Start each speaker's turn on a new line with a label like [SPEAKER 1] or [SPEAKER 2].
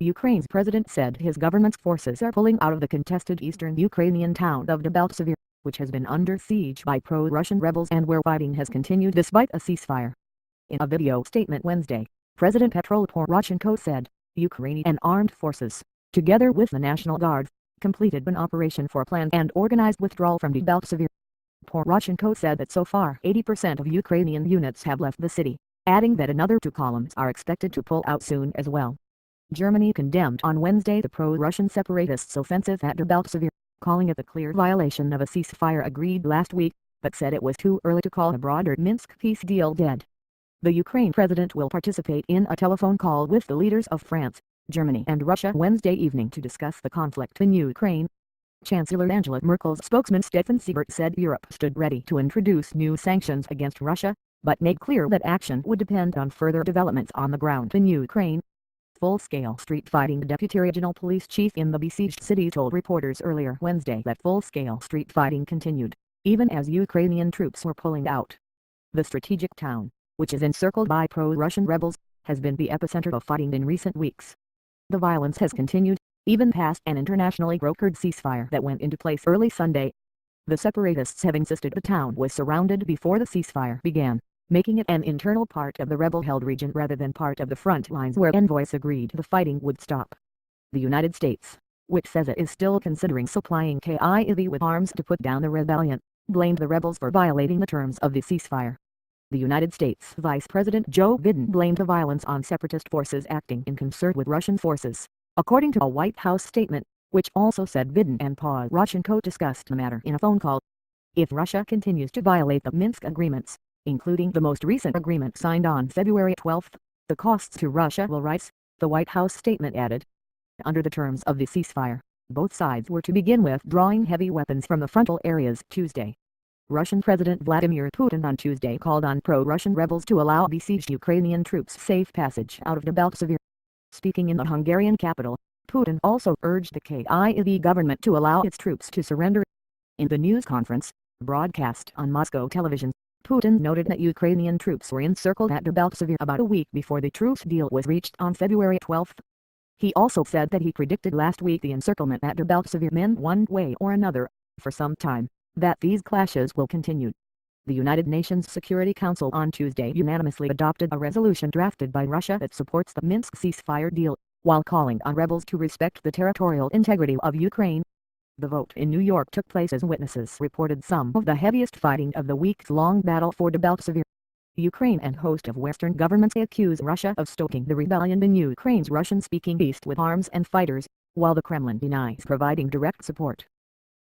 [SPEAKER 1] Ukraine's president said his government's forces are pulling out of the contested eastern Ukrainian town of Debaltseve, which has been under siege by pro-Russian rebels and where fighting has continued despite a ceasefire. In a video statement Wednesday, President Poroshenko said, Ukrainian armed forces, together with the National Guard, completed an operation for planned and organized withdrawal from Debaltseve. Poroshenko said that so far 80% of Ukrainian units have left the city, adding that another 2 columns are expected to pull out soon as well. Germany condemned on Wednesday the pro-Russian separatists' offensive at Debaltseve, calling it a clear violation of a ceasefire agreed last week, but said it was too early to call a broader Minsk peace deal dead. The Ukraine president will participate in a telephone call with the leaders of France, Germany and Russia Wednesday evening to discuss the conflict in Ukraine. Chancellor Angela Merkel's spokesman Stefan Seibert said Europe stood ready to introduce new sanctions against Russia, but made clear that action would depend on further developments on the ground in Ukraine. Full-scale street fighting. The deputy regional police chief in the besieged city told reporters earlier Wednesday that full-scale street fighting continued, even as Ukrainian troops were pulling out. The strategic town, which is encircled by pro-Russian rebels, has been the epicenter of fighting in recent weeks. The violence has continued, even past an internationally brokered ceasefire that went into place early Sunday. The separatists have insisted the town was surrounded before the ceasefire began, making it an internal part of the rebel-held region rather than part of the front lines where envoys agreed the fighting would stop. The United States, which says it is still considering supplying Kyiv with arms to put down the rebellion, blamed the rebels for violating the terms of the ceasefire. The United States Vice President Joe Biden blamed the violence on separatist forces acting in concert with Russian forces, according to a White House statement, which also said Biden and Poroshenko discussed the matter in a phone call. If Russia continues to violate the Minsk agreements, including the most recent agreement signed on February 12, the costs to Russia will rise, the White House statement added. Under the terms of the ceasefire, both sides were to begin withdrawing heavy weapons from the frontal areas Tuesday. Russian President Vladimir Putin on Tuesday called on pro-Russian rebels to allow besieged Ukrainian troops safe passage out of Debaltseve. Speaking in the Hungarian capital, Putin also urged the Kyiv government to allow its troops to surrender. In the news conference, broadcast on Moscow television, Putin noted that Ukrainian troops were encircled at Debaltseve about a week before the truce deal was reached on February 12. He also said that he predicted last week the encirclement at Debaltseve meant one way or another, for some time, that these clashes will continue. The United Nations Security Council on Tuesday unanimously adopted a resolution drafted by Russia that supports the Minsk ceasefire deal, while calling on rebels to respect the territorial integrity of Ukraine. The vote in New York took place as witnesses reported some of the heaviest fighting of the weeks-long battle for Debaltseve. Ukraine and host of Western governments accuse Russia of stoking the rebellion in Ukraine's Russian-speaking east with arms and fighters, while the Kremlin denies providing direct support.